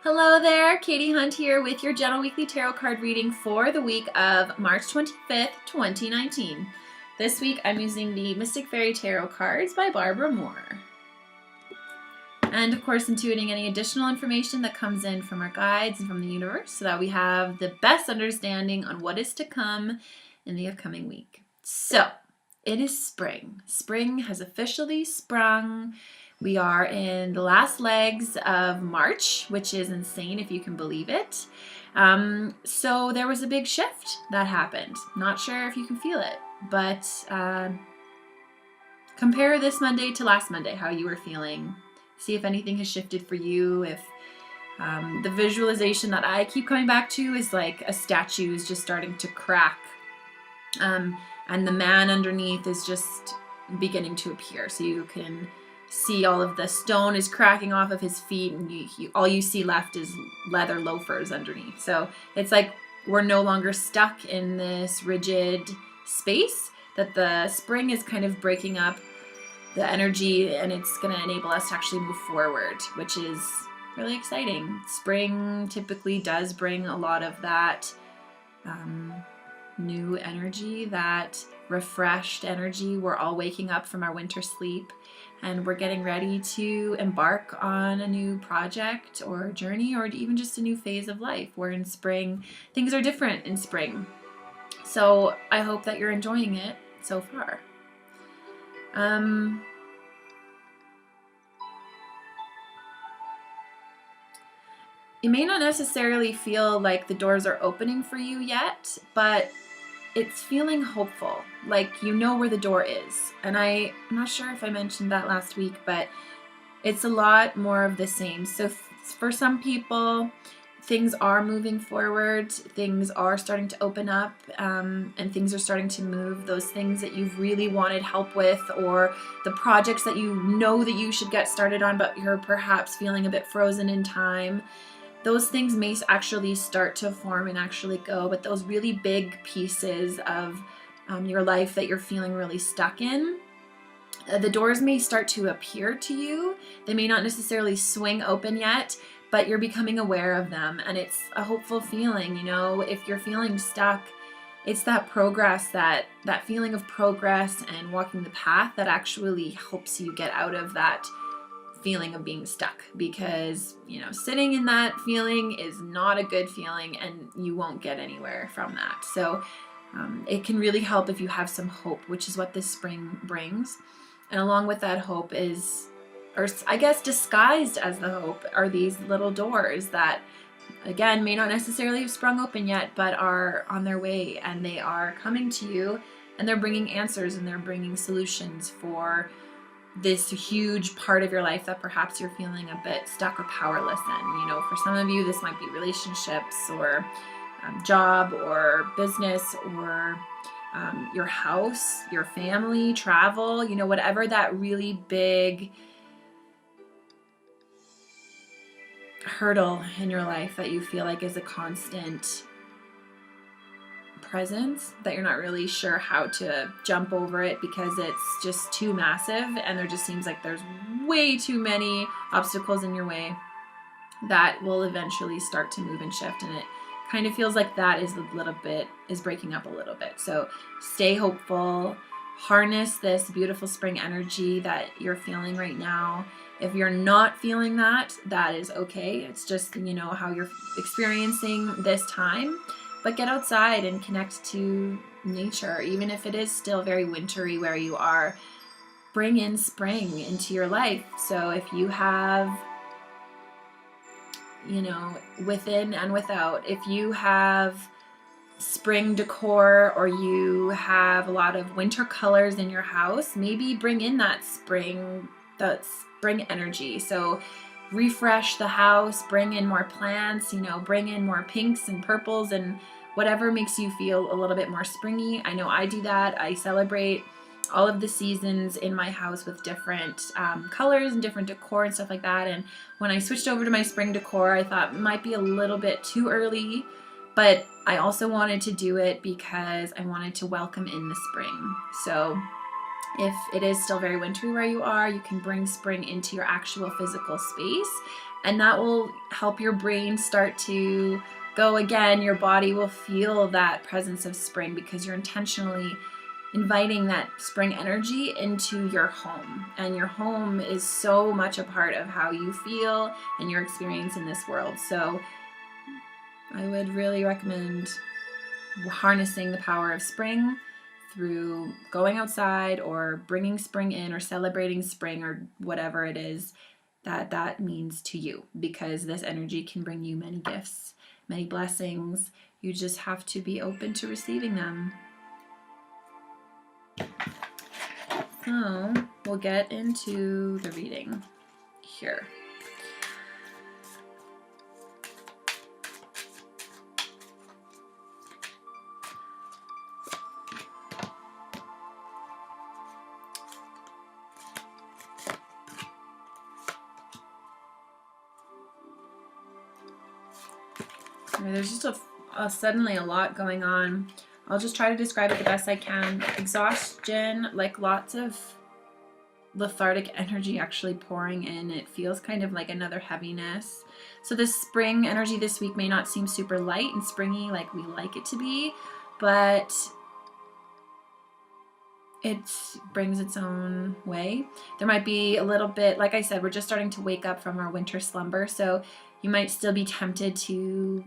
Hello there, Katie Hunt here with your General Weekly Tarot card reading for the week of March 25th, 2019. This week I'm using the Mystic Fairy Tarot cards by Barbara Moore. And of course intuiting any additional information that comes in from our guides and from the universe so that we have the best understanding on what is to come in the upcoming week. So, it is spring. Spring has officially sprung. We are in the last legs of March, which is insane if you can believe it. So there was a big shift that happened. Not sure if you can feel it, but compare this Monday to last Monday, how you were feeling. See if anything has shifted for you. If the visualization that I keep coming back to is like a statue is just starting to crack. And the man underneath is just beginning to appear. So you can see all of the stone is cracking off of his feet, and all you see left is leather loafers underneath. So it's like we're no longer stuck in this rigid space, that the spring is kind of breaking up the energy, and it's going to enable us to actually move forward, which is really exciting. Spring typically does bring a lot of that new energy, that refreshed energy. We're all waking up from our winter sleep and we're getting ready to embark on a new project or journey, or even just a new phase of life. We're in spring. Things are different in spring. So I hope that you're enjoying it so far. You may not necessarily feel like the doors are opening for you yet, but it's feeling hopeful, like you know where the door is. And I'm not sure if I mentioned that last week, but it's a lot more of the same. So for some people, things are moving forward, things are starting to open up, and things are starting to move. Those things that you've really wanted help with, or the projects that you know that you should get started on, but you're perhaps feeling a bit frozen in time. Those things may actually start to form and actually go, but those really big pieces of your life that you're feeling really stuck in, the doors may start to appear to you. They may not necessarily swing open yet, but you're becoming aware of them, and it's a hopeful feeling. You know, if you're feeling stuck, it's that progress, that feeling of progress and walking the path that actually helps you get out of that feeling of being stuck, because sitting in that feeling is not a good feeling, and you won't get anywhere from that. So it can really help if you have some hope, which is what this spring brings. And along with that hope is, or I guess disguised as the hope, are these little doors that again may not necessarily have sprung open yet, but are on their way, and they are coming to you, and they're bringing answers, and they're bringing solutions for this huge part of your life that perhaps you're feeling a bit stuck or powerless in. For some of you, this might be relationships, or job, or business, or your house, your family, travel, whatever that really big hurdle in your life that you feel like is a constant presence, that you're not really sure how to jump over it because it's just too massive, and there just seems like there's way too many obstacles in your way, that will eventually start to move and shift. And it kind of feels like that is breaking up a little bit. So stay hopeful, harness this beautiful spring energy that you're feeling right now. If you're not feeling that, that is okay. It's just how you're experiencing this time. But get outside and connect to nature, even if it is still very wintry where you are. Bring in spring into your life. So if you have, within and without, if you have spring decor, or you have a lot of winter colors in your house, maybe bring in that spring energy. So refresh the house, bring in more plants, bring in more pinks and purples and whatever makes you feel a little bit more springy. I know I do that. I celebrate all of the seasons in my house with different colors and different decor and stuff like that. And when I switched over to my spring decor, I thought it might be a little bit too early, but I also wanted to do it because I wanted to welcome in the spring. So if it is still very wintry where you are, you can bring spring into your actual physical space and that will help your brain start to go again. Your body will feel that presence of spring because you're intentionally inviting that spring energy into your home. And your home is so much a part of how you feel and your experience in this world. So I would really recommend harnessing the power of spring through going outside or bringing spring in or celebrating spring or whatever it is that means to you, because this energy can bring you many gifts, many blessings. You just have to be open to receiving them. So we'll get into the reading here. There's just suddenly a lot going on. I'll just try to describe it the best I can. Exhaustion, like lots of lethargic energy actually pouring in. It feels kind of like another heaviness. So this spring energy this week may not seem super light and springy like we like it to be, but it brings its own way. There might be a little bit, like I said, we're just starting to wake up from our winter slumber, so you might still be tempted to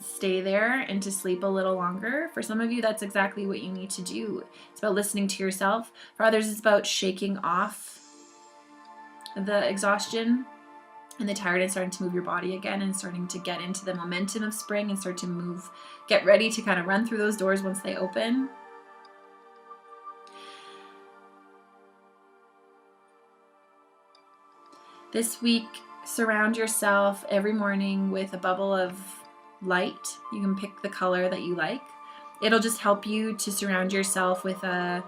stay there and to sleep a little longer. For some of you, that's exactly what you need to do. It's about listening to yourself. For others, it's about shaking off the exhaustion and the tiredness, starting to move your body again and starting to get into the momentum of spring and start to move, get ready to kind of run through those doors once they open. This week, surround yourself every morning with a bubble of light. You can pick the color that you like. It'll just help you to surround yourself with a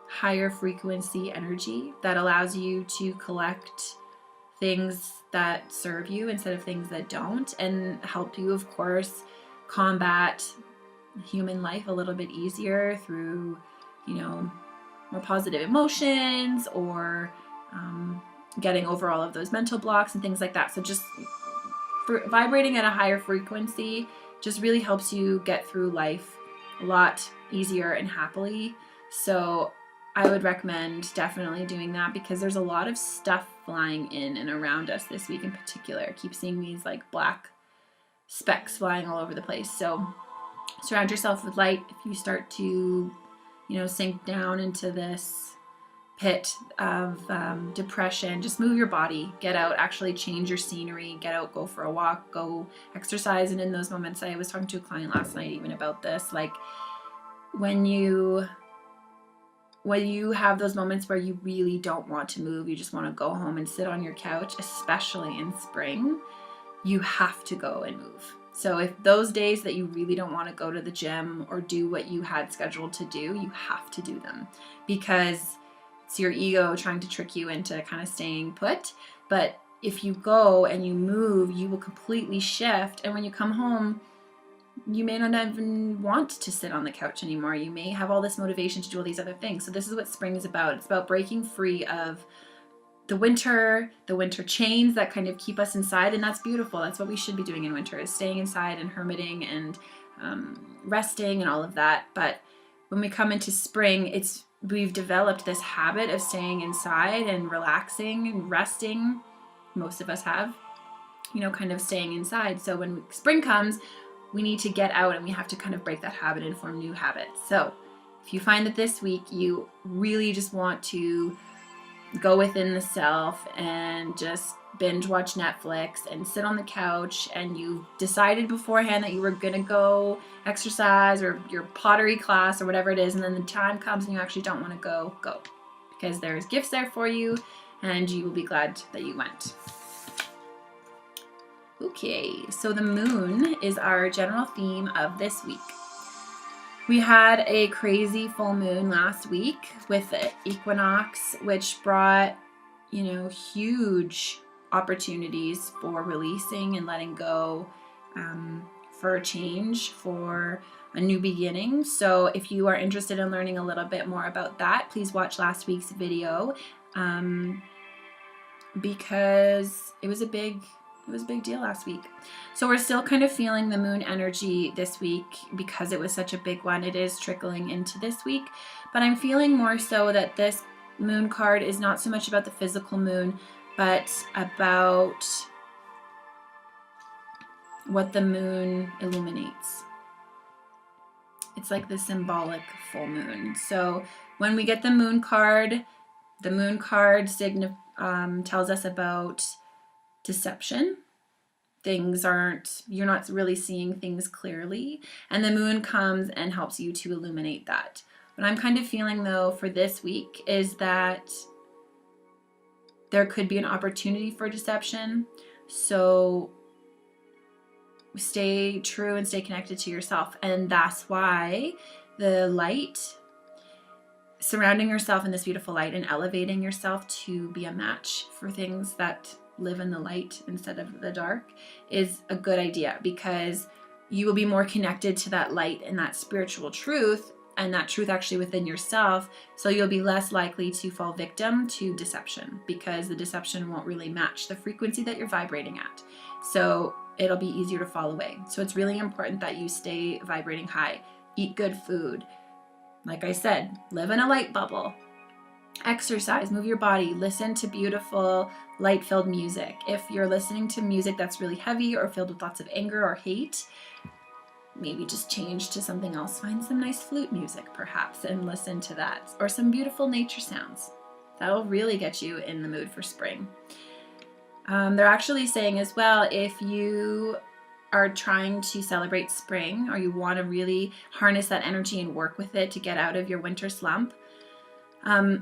higher frequency energy that allows you to collect things that serve you instead of things that don't, and help you, of course, combat human life a little bit easier through, more positive emotions or getting over all of those mental blocks and things like that. So just vibrating at a higher frequency just really helps you get through life a lot easier and happily. So I would recommend definitely doing that, because there's a lot of stuff flying in and around us this week in particular. I keep seeing these like black specks flying all over the place. So surround yourself with light. If you start to, sink down into this pit of depression, just move your body, get out, actually change your scenery, get out, go for a walk, go exercise. And in those moments, I was talking to a client last night even about this, like when you have those moments where you really don't want to move, you just want to go home and sit on your couch, especially in spring, you have to go and move. So if those days that you really don't want to go to the gym or do what you had scheduled to do, you have to do them, because it's your ego trying to trick you into kind of staying put. But if you go and you move, you will completely shift. And when you come home, you may not even want to sit on the couch anymore. You may have all this motivation to do all these other things. So this is what spring is about. It's about breaking free of the winter chains that kind of keep us inside. And that's beautiful. That's what we should be doing in winter, is staying inside and hermiting and resting and all of that. But when we come into spring, we've developed this habit of staying inside and relaxing and resting. Most of us have, kind of staying inside. So when spring comes, we need to get out and we have to kind of break that habit and form new habits. So if you find that this week you really just want to go within the self and just binge watch Netflix and sit on the couch, and you decided beforehand that you were going to go exercise or your pottery class or whatever it is, and then the time comes and you actually don't want to go, because there's gifts there for you and you will be glad that you went. Okay, so the moon is our general theme of this week. We had a crazy full moon last week with the equinox, which brought, huge opportunities for releasing and letting go, for a change, for a new beginning. So if you are interested in learning a little bit more about that, please watch last week's video. because it was a big deal last week. So we're still kind of feeling the moon energy this week because it was such a big one. It is trickling into this week, but I'm feeling more so that this moon card is not so much about the physical moon, but about what the moon illuminates. It's like the symbolic full moon. So when we get the moon card tells us about deception. You're not really seeing things clearly, and the moon comes and helps you to illuminate that. What I'm kind of feeling though for this week is that there could be an opportunity for deception. So stay true and stay connected to yourself. And that's why the light, surrounding yourself in this beautiful light and elevating yourself to be a match for things that live in the light instead of the dark, is a good idea, because you will be more connected to that light and that spiritual truth, and that truth actually within yourself. So you'll be less likely to fall victim to deception, because the deception won't really match the frequency that you're vibrating at. So it'll be easier to fall away. So it's really important that you stay vibrating high, eat good food. Like I said, live in a light bubble. Exercise, move your body, listen to beautiful light-filled music. If you're listening to music that's really heavy or filled with lots of anger or hate, maybe just change to something else. Find some nice flute music perhaps and listen to that, or some beautiful nature sounds. That'll really get you in the mood for spring. They're actually saying as well, if you are trying to celebrate spring, or you want to really harness that energy and work with it to get out of your winter slump,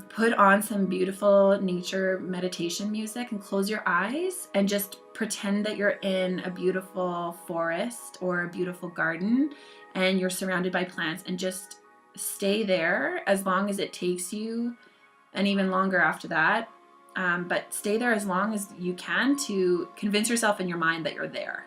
put on some beautiful nature meditation music and close your eyes and just pretend that you're in a beautiful forest or a beautiful garden and you're surrounded by plants, and just stay there as long as it takes you, and even longer after that. But stay there as long as you can to convince yourself in your mind that you're there.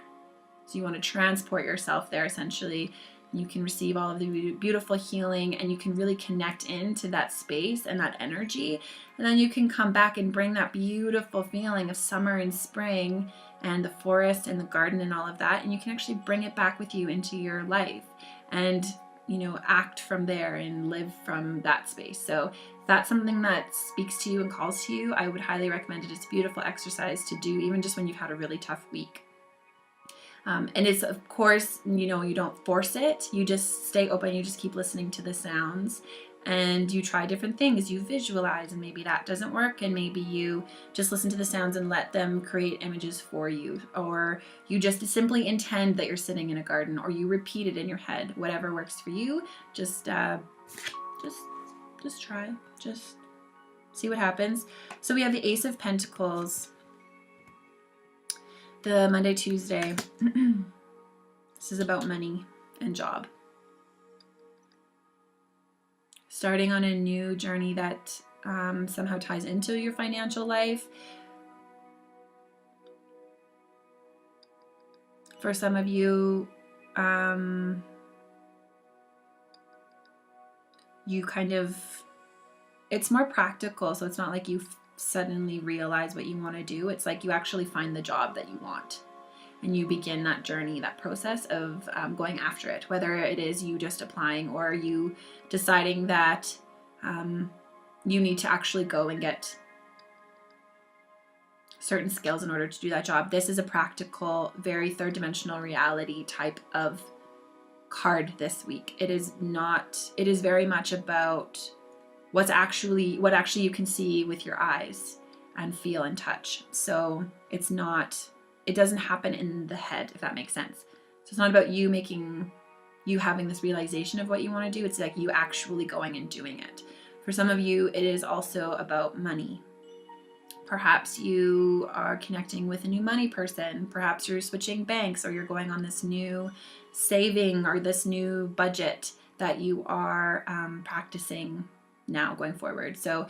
So you want to transport yourself there essentially. You can receive all of the beautiful healing, and you can really connect into that space and that energy. And then you can come back and bring that beautiful feeling of summer and spring and the forest and the garden and all of that. And you can actually bring it back with you into your life and, act from there and live from that space. So if that's something that speaks to you and calls to you, I would highly recommend it. It's a beautiful exercise to do, even just when you've had a really tough week. And it's, of course, you don't force it. You just stay open. You just keep listening to the sounds, and you try different things. You visualize, and maybe that doesn't work. And maybe you just listen to the sounds and let them create images for you. Or you just simply intend that you're sitting in a garden, or you repeat it in your head. Whatever works for you. Just try. Just see what happens. So we have the Ace of Pentacles. The Monday, Tuesday. This is about money and job. Starting on a new journey that somehow ties into your financial life. For some of you, it's more practical, so it's not like you suddenly realize what you want to do. It's like you actually find the job that you want, and you begin that journey, that process of going after it, whether it is you just applying or you deciding that you need to actually go and get certain skills in order to do that job. This is a practical, very third dimensional reality type of card this week. It is very much about what actually you can see with your eyes and feel and touch. So it doesn't happen in the head, if that makes sense. So it's not about you having this realization of what you want to do. It's like you actually going and doing it. For some of you, it is also about money. Perhaps you are connecting with a new money person. Perhaps you're switching banks, or you're going on this new saving or this new budget that you are practicing now going forward. So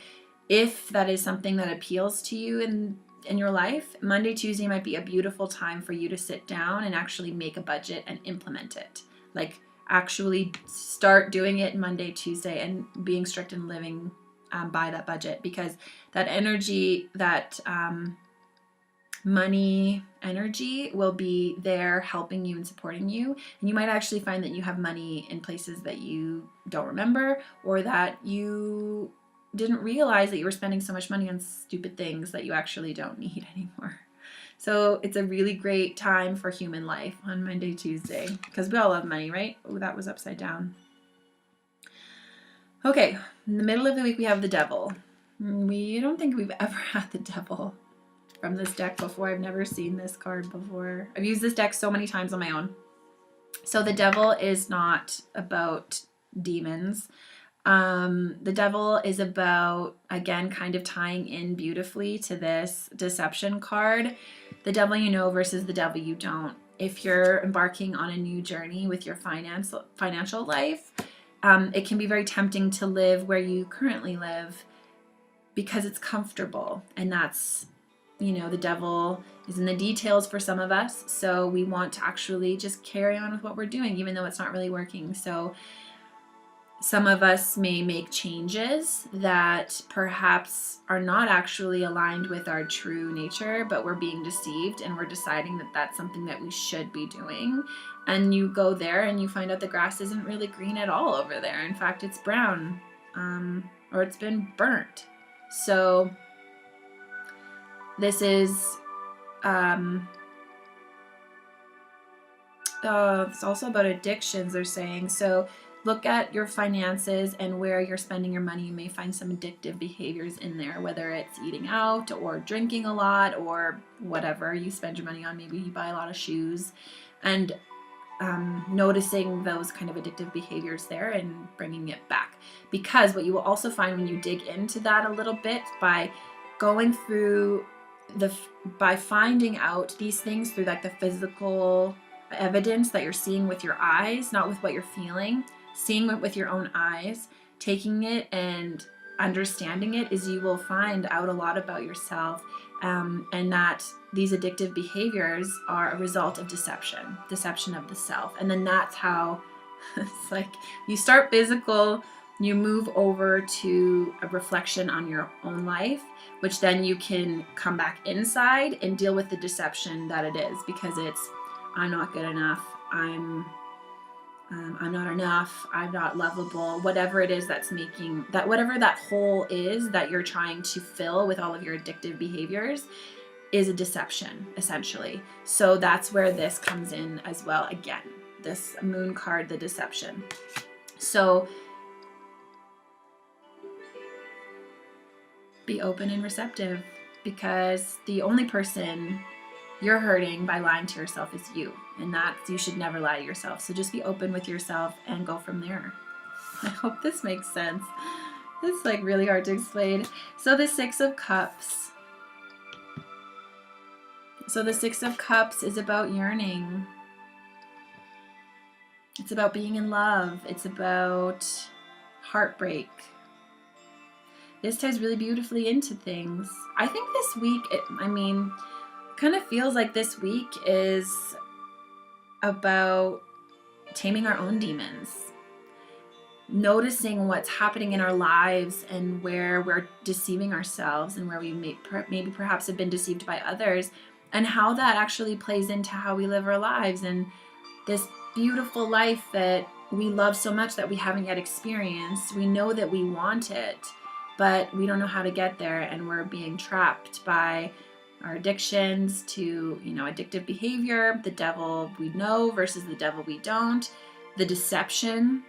if that is something that appeals to you in your life, Monday, Tuesday might be a beautiful time for you to sit down and actually make a budget and implement it. Like actually start doing it Monday, Tuesday, and being strict and living by that budget, because that energy that money energy will be there helping you and supporting you. And you might actually find that you have money in places that you don't remember, or that you didn't realize that you were spending so much money on stupid things that you actually don't need anymore. So it's a really great time for human life on Monday, Tuesday, because we all love money, right? Oh, that was upside down. Okay, in the middle of the week we have the devil. We don't think we've ever had the devil from this deck before. I've never seen this card before. I've used this deck so many times on my own. So the devil is not about demons. The devil is about, again, kind of tying in beautifully to this deception card. The devil you know versus the devil you don't. If you're embarking on a new journey with your financial life, it can be very tempting to live where you currently live because it's comfortable. And that's, the devil is in the details for some of us. So we want to actually just carry on with what we're doing, even though it's not really working. So some of us may make changes that perhaps are not actually aligned with our true nature, but we're being deceived and we're deciding that that's something that we should be doing. And you go there and you find out the grass isn't really green at all over there. In fact, it's brown, or it's been burnt. So this is, it's also about addictions, they're saying. So look at your finances and where you're spending your money. You may find some addictive behaviors in there, whether it's eating out or drinking a lot or whatever you spend your money on. Maybe you buy a lot of shoes, and noticing those kind of addictive behaviors there and bringing it back. Because what you will also find when you dig into that a little bit, by going through by finding out these things through like the physical evidence that you're seeing with your eyes, not with what you're feeling, seeing it with your own eyes, taking it and understanding it, is you will find out a lot about yourself, and that these addictive behaviors are a result of deception of the self. And then that's how it's like you start physical, you move over to a reflection on your own life, which then you can come back inside and deal with the deception that it is, because it's, I'm not good enough, I'm not enough, I'm not lovable, whatever it is that's making that, whatever that hole is that you're trying to fill with all of your addictive behaviors, is a deception, essentially. So that's where this comes in as well. Again, this moon card, the deception. So be open and receptive, because the only person you're hurting by lying to yourself is you, and that's, you should never lie to yourself. So just be open with yourself and go from there. I hope this makes sense. It's like really hard to explain. So the Six of Cups. So the Six of Cups is about yearning. It's about being in love. It's about heartbreak. This ties really beautifully into things. I think this week, kind of feels like this week is about taming our own demons, noticing what's happening in our lives and where we're deceiving ourselves, and where we maybe perhaps have been deceived by others, and how that actually plays into how we live our lives, and this beautiful life that we love so much that we haven't yet experienced. We know that we want it, but we don't know how to get there, and we're being trapped by our addictions to, addictive behavior, the devil we know versus the devil we don't. The deception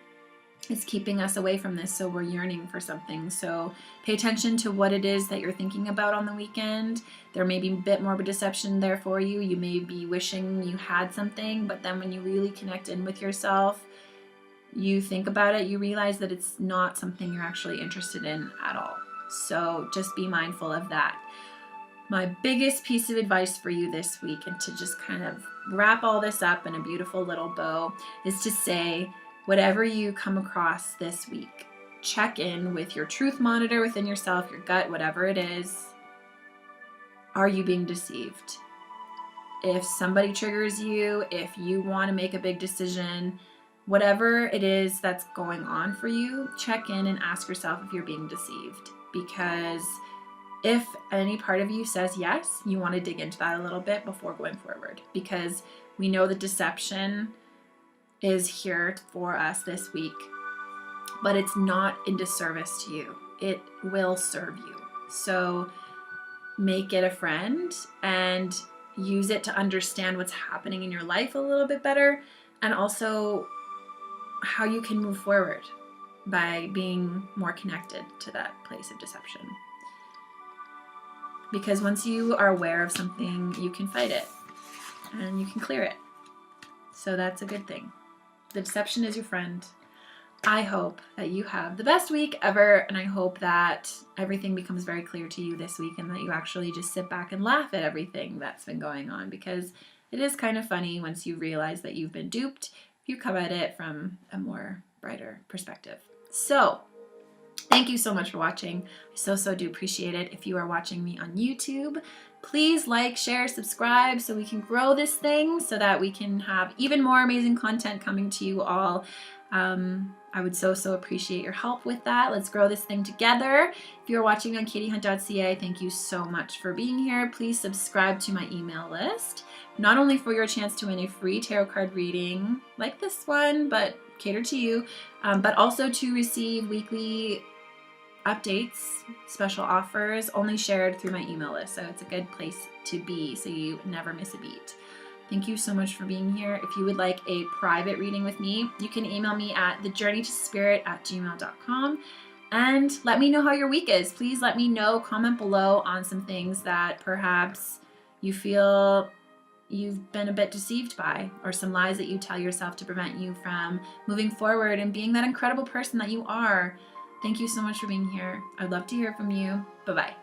is keeping us away from this, so we're yearning for something. So pay attention to what it is that you're thinking about on the weekend. There may be a bit more of a deception there for you. You may be wishing you had something, but then when you really connect in with yourself, you think about it, you realize that it's not something you're actually interested in at all. So just be mindful of that. My biggest piece of advice for you this week, and to just kind of wrap all this up in a beautiful little bow, is to say, whatever you come across this week, check in with your truth monitor within yourself, your gut, whatever it is. Are you being deceived? If somebody triggers you, if you want to make a big decision, whatever it is that's going on for you, check in and ask yourself if you're being deceived, because if any part of you says yes, you want to dig into that a little bit before going forward, because we know the deception is here for us this week, but it's not in disservice to you. It will serve you. So make it a friend and use it to understand what's happening in your life a little bit better, and also how you can move forward by being more connected to that place of deception. Because once you are aware of something, you can fight it and you can clear it. So that's a good thing. The deception is your friend. I hope that you have the best week ever, and I hope that everything becomes very clear to you this week and that you actually just sit back and laugh at everything that's been going on, because it is kind of funny once you realize that you've been duped. You come at it from a more brighter perspective. So thank you so much for watching. I so do appreciate it. If you are watching me on YouTube, please like, share, subscribe so we can grow this thing, so that we can have even more amazing content coming to you all. I would so appreciate your help with that. Let's grow this thing together. If you're watching on katiehunt.ca, thank you so much for being here. Please subscribe to my email list, not only for your chance to win a free tarot card reading like this one, but catered to you, but also to receive weekly updates, special offers, only shared through my email list. So it's a good place to be, so you never miss a beat. Thank you so much for being here. If you would like a private reading with me, you can email me at thejourneytospirit@gmail.com and let me know how your week is. Please let me know, comment below on some things that perhaps you feel you've been a bit deceived by, or some lies that you tell yourself to prevent you from moving forward and being that incredible person that you are. Thank you so much for being here. I'd love to hear from you. Bye-bye.